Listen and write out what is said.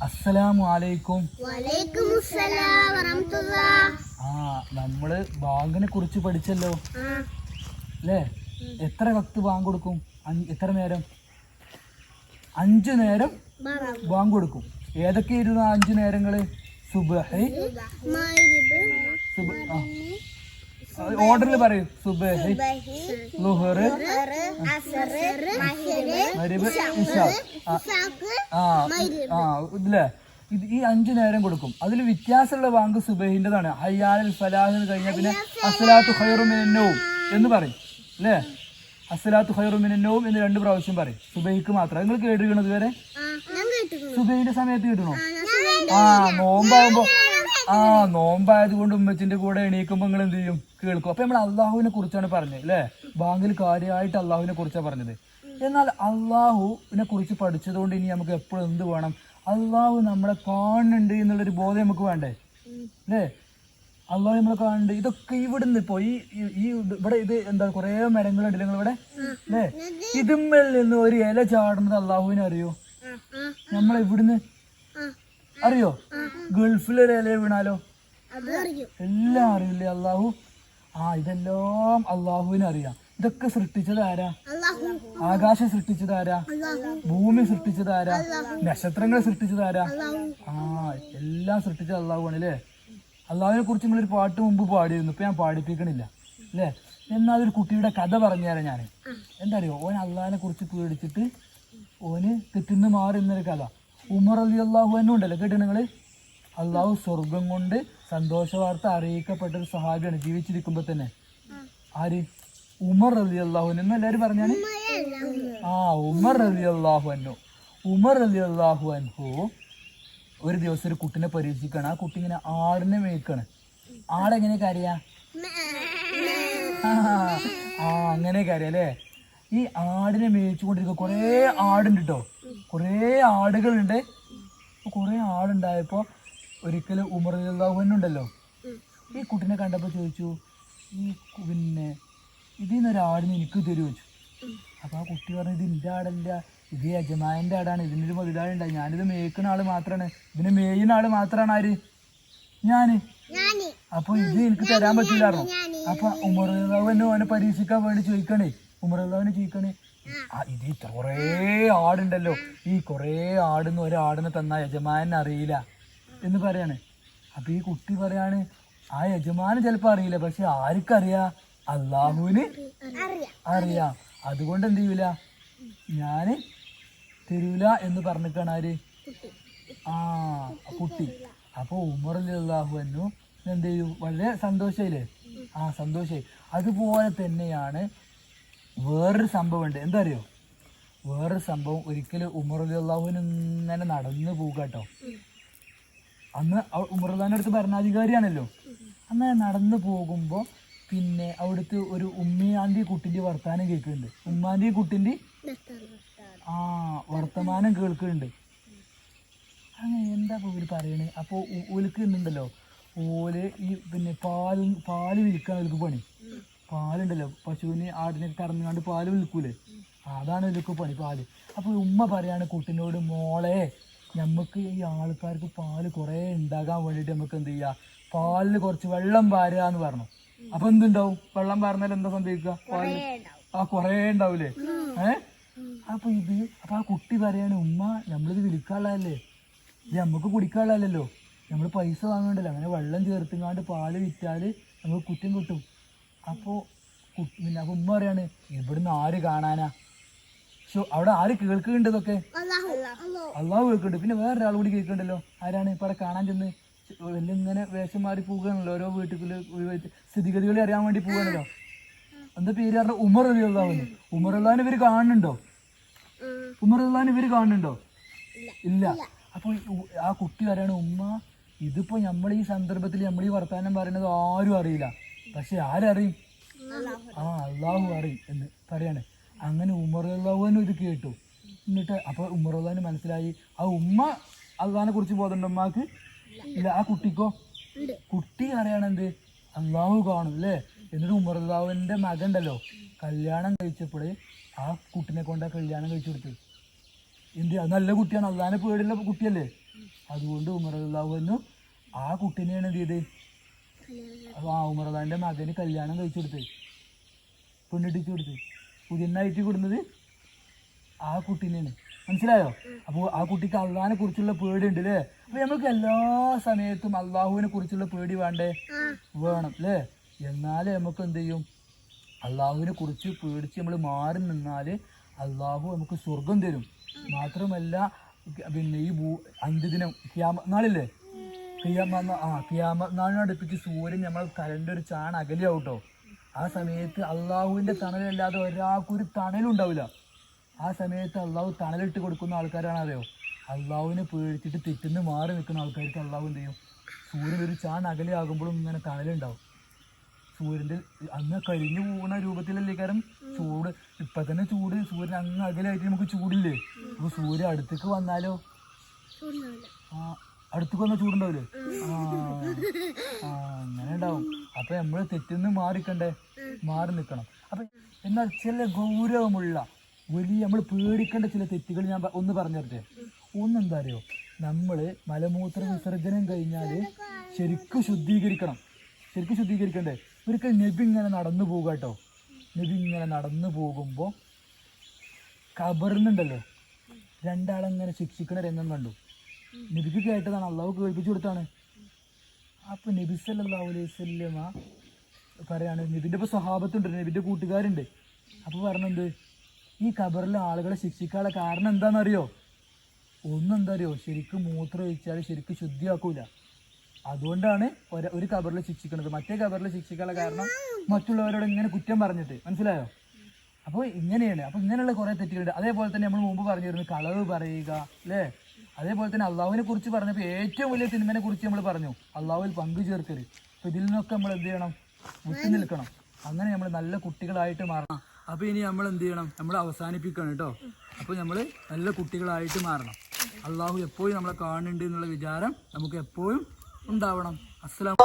അസ്സലാമു അലൈക്കും. നമ്മള് ബാങ്കിനെ കുറിച്ച് പഠിച്ചല്ലോ അല്ലേ? എത്ര വക്ത് ബാങ്ക് കൊടുക്കും? എത്ര നേരം? 5 നേരം ബാങ്ക് കൊടുക്കും. ഏതൊക്കെയായിരുന്നു 5 നേരങ്ങള്? സുബ്ഹ്, ഓർഡറിൽ പറയും. സുബ്ഹ്, ളുഹർ, മഗ്രിബ്, ഇശാ. ഇല്ലേ? ഈ 5 നേരം കൊടുക്കും. അതിൽ വ്യത്യാസമുള്ള ബാങ്ക് സുബഹിൻ്റെതാണ്. ഹയ്യാൽ ഫലാഹ് എന്ന് കഴിഞ്ഞാൽ പിന്നെ അസ്സലാത്തു ഖൈറു മിനൻ നൗം എന്ന് പറയും അല്ലേ? അസ്സലാത്തു ഖൈറു മിനൻ നൗം എന്ന് 2 പ്രാവശ്യം പറയും സുബഹിക്ക് മാത്രം. നിങ്ങൾ കേട്ടിരിക്കണോ ഇതുവരെ? സുബഹിന്റെ സമയത്ത് കിട്ടണോ? നോമ്പാകുമ്പോ നോമ്പായത് കൊണ്ട് ഉമ്മച്ചിന്റെ കൂടെ എണീക്കുമ്പോ നിങ്ങൾ എന്ത് ചെയ്യും? കേൾക്കും. അപ്പൊ നമ്മൾ അള്ളാഹുവിനെ കുറിച്ചാണ് പറഞ്ഞത് അല്ലേ? ബാങ്കിൽ കാര്യമായിട്ട് അള്ളാഹുവിനെ കുറിച്ചാണ് പറഞ്ഞത്. എന്നാൽ അള്ളാഹുവിനെ കുറിച്ച് പഠിച്ചതുകൊണ്ട് ഇനി നമുക്ക് എപ്പോഴും എന്ത് വേണം? അള്ളാഹു നമ്മളെ കാണുന്നുണ്ട് എന്നുള്ളൊരു ബോധം നമുക്ക് വേണ്ടേ അല്ലേ? അള്ളാഹു നമ്മളെ കാണുന്നുണ്ട്. ഇതൊക്കെ ഇവിടുന്ന് ഇപ്പോ ഇവിടെ ഇത് എന്താ കുറെ മരങ്ങളുണ്ട് നിങ്ങൾ ഇവിടെ അല്ലേ? ഇതുമ്മൽ നിന്ന് ഒരു ഇല ചാടുന്നത് അള്ളാഹുവിനെ അറിയോ? നമ്മളിവിടുന്ന് അറിയോ? ഗൾഫിലൊരു ഇല വീണാലോ എല്ലാം അറിയില്ലേ അള്ളാഹു? ഇതെല്ലാം അള്ളാഹുവിനെ അറിയാം. ഇതൊക്കെ സൃഷ്ടിച്ചത് ആരാ? ആകാശം സൃഷ്ടിച്ചത് ആരാ? ഭൂമി സൃഷ്ടിച്ചത് ആരാ? നക്ഷത്രങ്ങളെ സൃഷ്ടിച്ചത് ആരാ? എല്ലാം സൃഷ്ടിച്ചത് അള്ളാഹുവാണ് അല്ലേ? അള്ളാഹുവിനെ കുറിച്ച് നിങ്ങളൊരു പാട്ട് മുമ്പ് പാടിയിരുന്നു. ഇപ്പൊ ഞാൻ പാടിപ്പിക്കണില്ല അല്ലേ? എന്നാൽ ഒരു കുട്ടിയുടെ കഥ പറഞ്ഞുതരാം ഞാൻ. എന്താ അറിയോ? ഓൻ അള്ളാഹിനെ കുറിച്ച് പേടിച്ചിട്ട് ഓന് തെറ്റിന്ന് മാറുന്നൊരു കഥ. ഉമർ റളിയല്ലാഹു അൻഹു ഉണ്ടല്ലോ, കേട്ടോ നിങ്ങള്? അള്ളാഹു സ്വർഗം കൊണ്ട് സന്തോഷ വാർത്ത അറിയിക്കപ്പെട്ട ഒരു സഹാബിയാണ് ജീവിച്ചിരിക്കുമ്പോ തന്നെ. ആര്? ഉമർ റളിയല്ലാഹു അൻഹു എന്ന് എല്ലാവരും പറഞ്ഞാണ്. ഉമർ റളിയല്ലാഹു അൻഹു. ഉമർ റളിയല്ലാഹു അൻഹു ഒരു ദിവസം ഒരു കുട്ടിനെ പരീക്ഷിക്കാണ്. ആ കുട്ടി ഇങ്ങനെ ആടിനെ മേയ്ക്കാണ്. ആടെങ്ങനെയൊക്കെ അറിയാ? അങ്ങനെയൊക്കെ അറിയാം അല്ലേ? ഈ ആടിനെ മേയിച്ചുകൊണ്ടിരിക്കുക കുറേ ആടുണ്ട് കേട്ടോ. കുറേ ആടുകളുണ്ട്. കുറേ ആടുണ്ടായപ്പോൾ ഒരിക്കലും ഉമർ റളിയല്ലാഹു അൻഹു ഉണ്ടല്ലോ, ഈ കുട്ടിനെ കണ്ടപ്പോൾ ചോദിച്ചു, പിന്നെ ഇതിൽ നിന്നൊരാടിന് എനിക്ക് തരുമോ ചോദിച്ചു. അപ്പോൾ ആ കുട്ടി പറഞ്ഞു, ഇത് എൻ്റെ ആടല്ല, ഇത് യജമാനൻ്റെ ആടാണ്, ഇതിനൊരു മുതലാളുണ്ടായി, ഞാനിത് മേയ്ക്കുന്ന ആള് മാത്രമാണ്, ഇതിനെ മേയുന്ന ആള് മാത്രമാണ് ആര്? ഞാന്. അപ്പൊ ഇത് എനിക്ക് തരാൻ പറ്റില്ലായിരുന്നു. അപ്പൊ ഉമർ റളിയല്ലാഹു അൻഹു അവനെ പരീക്ഷിക്കാൻ വേണ്ടി ചോദിക്കണേ. ഉമർ റളിയല്ലാഹു അൻഹു ചോദിക്കണേ, ഇത് കുറേ ആടുണ്ടല്ലോ, ഈ കുറേ ആടുന്ന് ഒരാടിനെ തന്നാ യജമാനൻ അറിയില്ല എന്ന് പറയാണ്. അപ്പൊ ഈ കുട്ടി പറയാണ്, ആ യജമാനൻ ചിലപ്പോ അറിയില്ല, പക്ഷെ ആർക്കറിയാ? അള്ളാഹുവിന് അറിയാം. അതുകൊണ്ട് എന്ത് ചെയ്യൂല, ഞാന് തരൂല എന്ന് പറഞ്ഞിട്ടാണ് ആര്? കുട്ടി. അപ്പൊ ഉമർ റളിയല്ലാഹു അൻഹു എന്ത് ചെയ്തു? വളരെ സന്തോഷായില്ലേ? സന്തോഷായി. അതുപോലെ തന്നെയാണ് വേറൊരു സംഭവം ഉണ്ട്. എന്താ അറിയോ? വേറൊരു സംഭവം, ഒരിക്കലും ഉമർ റളിയല്ലാഹു അൻഹു ഇങ്ങനെ നടന്നു പോവുക കേട്ടോ. അന്ന് ഉമർ റളിയല്ലാഹു അൻഹു അടുത്ത് ഭരണാധികാരിയാണല്ലോ. അന്ന് നടന്നു പോകുമ്പോൾ പിന്നെ അവിടുത്തെ ഒരു ഉമ്മിയാൻ്റെ കുട്ടിൻ്റെ വർത്താനം കേൾക്കുന്നുണ്ട്. ഉമ്മാൻ്റെ കുട്ടിൻ്റെ വർത്തമാനം കേൾക്കുന്നുണ്ട്. അങ്ങനെ എന്താ ഇവർ പറയണേ? അപ്പോൾ ഓൽക്ക് ഉണ്ടല്ലോ, ഓല് ഈ പിന്നെ പാല് വിൽക്കാൻ ഓൽക്ക് പണി. പാലുണ്ടല്ലോ, പശുവിന് ആടിനൊക്കെ കറന്നുകൊണ്ട് പാല് വിൽക്കൂലേ, അതാണ് ഇതിലൊക്കെ പണി, പാല്. അപ്പോൾ ഉമ്മ പറയാണ് കുട്ടിനോട്, മോളെ നമുക്ക് ഈ ആൾക്കാർക്ക് പാല് കുറേ ഉണ്ടാകാൻ വേണ്ടിയിട്ട് നമുക്ക് എന്ത് ചെയ്യുക, പാലിൽ കുറച്ച് വെള്ളം പാരുക എന്ന് പറഞ്ഞു. അപ്പൊ എന്തുണ്ടാവും? വെള്ളം പാർന്നാൽ എന്താ സംഭവിക്കുക? പാല് കുറേ ഉണ്ടാവൂലേ? അപ്പൊ ആ കുട്ടി പറയാണ്, ഉമ്മ നമ്മളിത് വിൽക്കാനുള്ളതല്ലേ, ഇത് നമുക്ക് കുടിക്കാനുള്ളതല്ലോ, നമ്മൾ പൈസ വാങ്ങണ്ടല്ലോ, അങ്ങനെ വെള്ളം ചേർത്തുങ്ങാണ്ട് പാല് വിറ്റാല് നമുക്ക് കുറ്റം കിട്ടും. അപ്പൊ ഉമ്മ പറയാണ്, ഇവിടുന്ന് ആര് കാണാനാ? അവിടെ ആര് കേൾക്കുന്നുണ്ട്? ഇതൊക്കെ അള്ളാഹു കേൾക്കുന്നുണ്ട്. പിന്നെ വേറൊരാൾ കൂടി കേൾക്കുന്നുണ്ടല്ലോ. ആരാണ്? ഇപ്പൊ അവിടെ കാണാൻ ചെന്ന് വലിയ ഇങ്ങനെ വേഷം മാറി പോവുകയാണല്ലോ, ഓരോ വീട്ടിൽ സ്ഥിതിഗതികളെ അറിയാൻ വേണ്ടി പോവുകയാണല്ലോ. എന്താ പേര് പറഞ്ഞ? ഉമർ റളിയല്ലാഹു അൻഹു. ഉമർ റളിയല്ലാഹു അൻഹു ഇവര് കാണുന്നുണ്ടോ? ഉമർ റളിയല്ലാഹു അൻഹു ഇവര് കാണുന്നുണ്ടോ? ഇല്ല. അപ്പൊ ആ കുട്ടി പറയാണ്, ഉമ്മ ഇതിപ്പോ നമ്മൾ ഈ സന്ദർഭത്തിൽ നമ്മൾ ഈ വർത്താനം പറയുന്നത് ആരും അറിയില്ല, പക്ഷെ ആരറിയും? അള്ളാഹു അറിയും എന്ന് പറയാണ്. അങ്ങനെ ഉമർ റളിയല്ലാഹു അൻഹു ഇത് കേട്ടു. എന്നിട്ട് അപ്പൊ ഉമർ റളിയല്ലാഹു അൻഹു മനസ്സിലായി, ആ ഉമ്മ അള്ളാഹിനെ കുറിച്ച് ബോധമുണ്ടോ ഉമ്മാക്ക്? ഇല്ല. ആ കുട്ടിക്കോ? കുട്ടി അറിയണെന്ത്? അള്ളാഹു കാണും അല്ലേ? എന്നിട്ട് ഉമർ റളിയല്ലാഹുവിന്റെ മകൻ ഉണ്ടല്ലോ, കല്യാണം കഴിച്ചപ്പോഴേ ആ കുട്ടിനെ കൊണ്ട് ആ കല്യാണം കഴിച്ചു കൊടുത്തു. എന്ത്? അത് നല്ല കുട്ടിയാണ്, അള്ളാഹിനെ പേടിയുള്ള കുട്ടിയല്ലേ? അതുകൊണ്ട് ഉമർ റളിയല്ലാഹു അൻഹു ആ കുട്ടീനെയാണ് എന്ത് ചെയ്ത് ഉമർ റളിയല്ലാഹുവിന്റെ മകന് കല്യാണം കഴിച്ചു കൊടുത്ത്, പെണ്ണിട്ടിച്ചു കൊടുത്ത്. പുതിയനായിട്ട് കൊടുക്കുന്നത് ആ കുട്ടീനെയാണ്. മനസ്സിലായോ? അപ്പോൾ ആ കുട്ടിക്ക് അള്ളാഹിനെ കുറിച്ചുള്ള പേടി ഉണ്ട് അല്ലേ? അപ്പൊ നമ്മൾക്ക് എല്ലാ സമയത്തും അള്ളാഹുവിനെ കുറിച്ചുള്ള പേടി വേണ്ടേ? വേണം അല്ലേ? എന്നാലേ നമുക്ക് എന്ത് ചെയ്യും? അള്ളാഹുവിനെ കുറിച്ച് പേടിച്ച് നമ്മൾ മാറി നിന്നാല് അള്ളാഹു നമുക്ക് സ്വർഗം തരും. മാത്രമല്ല പിന്നെ ഈ അന്ത്യദിനം ഖിയാമത്ത് നാളില്ലേ, ഖിയാമത്ത് നാളിനടുപ്പിച്ച് സൂര്യൻ നമ്മൾ തലൻ്റെ ഒരു ചാൺ അകലെയാവും കേട്ടോ. ആ സമയത്ത് അള്ളാഹുവിന്റെ തണലല്ലാതെ ഒരാൾക്കൊരു തണലുണ്ടാവില്ല. ആ സമയത്ത് അള്ളാഹു തണലിട്ട് കൊടുക്കുന്ന ആൾക്കാരാണ് അറിയോ? അള്ളാഹുവിനെ പേടിച്ചിട്ട് തെറ്റിന്ന് മാറി നിൽക്കുന്ന ആൾക്കാർക്ക് അള്ളാഹു എന്ത് ചെയ്യും? സൂര്യൻ ഒരു ചാൺ അകലെയാകുമ്പോഴും ഇങ്ങനെ തണലുണ്ടാവും. സൂര്യൻ്റെ അങ്ങ് കരിഞ്ഞു പോകുന്ന രൂപത്തിലല്ലേ കാരണം ചൂട്. ഇപ്പം തന്നെ ചൂട്, സൂര്യൻ അങ്ങ് അകലായിട്ട് നമുക്ക് ചൂടില്ലേ? അപ്പോൾ സൂര്യൻ അടുത്തേക്ക് വന്നാലോ? അടുത്തേക്ക് വന്നാൽ ചൂടുണ്ടാവില്ലേ? അങ്ങനെ ഉണ്ടാവും. അപ്പം നമ്മൾ തെറ്റിന്ന് മാറി നിൽക്കണം. അപ്പം എന്നാൽ ചില ഗൗരവമുള്ള വലിയ നമ്മൾ പേടിക്കേണ്ട ചില തെറ്റുകൾ ഞാൻ ഒന്ന് പറഞ്ഞു തരട്ടെ. ഒന്നെന്താ അറിയോ? നമ്മൾ മലമൂത്ര വിസർജനം കഴിഞ്ഞാൽ ശരിക്കും ശുദ്ധീകരിക്കണം. ശരിക്കും ശുദ്ധീകരിക്കണ്ടേ? ഒരിക്കൽ നബി ഇങ്ങനെ നടന്നു പോകുക കേട്ടോ. നബി ഇങ്ങനെ നടന്നു പോകുമ്പോൾ ഖബറിനുണ്ടല്ലോ രണ്ടാളെങ്ങനെ ശിക്ഷിക്കണ രംഗം കണ്ടു. നബിക്ക് കേട്ടതാണ്, അള്ളാഹു കേൾപ്പിച്ചു കൊടുത്താണ്. അപ്പം നബി സല്ലല്ലാഹു അലൈഹി വസല്ലമ പറയാണ്, നബിൻ്റെ ഇപ്പോൾ സ്വഹാബത്തുണ്ട്, നബിൻ്റെ കൂട്ടുകാരുണ്ട്. അപ്പോൾ പറഞ്ഞെന്ത്? ഈ ഖബറിലെ ആളുകളെ ശിക്ഷിക്കാനുള്ള കാരണം എന്താണെന്നറിയോ? ഒന്നെന്താ അറിയോ? ശരിക്കും മൂത്രം ഒഴിച്ചാൽ ശരിക്കും ശുദ്ധിയാക്കൂല. അതുകൊണ്ടാണ് ഒരു ഖബറിൽ ശിക്ഷിക്കുന്നത്. മറ്റേ ഖബറിൽ ശിക്ഷിക്കാനുള്ള കാരണം മറ്റുള്ളവരോട് ഇങ്ങനെ കുറ്റം പറഞ്ഞിട്ട്. മനസ്സിലായോ? അപ്പോൾ ഇങ്ങനെയാണ്. അപ്പോൾ ഇങ്ങനെയുള്ള കുറേ തെറ്റുകളുണ്ട്. അതേപോലെ തന്നെ നമ്മൾ മുമ്പ് പറഞ്ഞിരുന്നു കളവ് പറയുക അല്ലേ? അതേപോലെ തന്നെ അള്ളാഹുവിനെ കുറിച്ച് പറഞ്ഞപ്പോൾ ഏറ്റവും വലിയ തിന്മനെ കുറിച്ച് നമ്മൾ പറഞ്ഞു, അള്ളാഹുവിൽ പങ്കു ചേർക്കൽ. അപ്പോൾ ഇതിൽ നിന്നൊക്കെ നമ്മൾ എന്ത് ചെയ്യണം? വിട്ടു നിൽക്കണം. അങ്ങനെ നമ്മൾ നല്ല കുട്ടികളായിട്ട് മാറണം. അപ്പോൾ ഇനി നമ്മൾ എന്ത് ചെയ്യണം? നമ്മൾ അവസാനിപ്പിക്കണം കേട്ടോ. അപ്പോൾ നമ്മൾ നല്ല കുട്ടികളായിട്ട് മാറണം. അള്ളാഹു എപ്പോഴും നമ്മളെ കാണുന്നുണ്ട് എന്നുള്ള വിചാരം നമുക്ക് എപ്പോഴും ഉണ്ടാവണം. അസ്സലാമു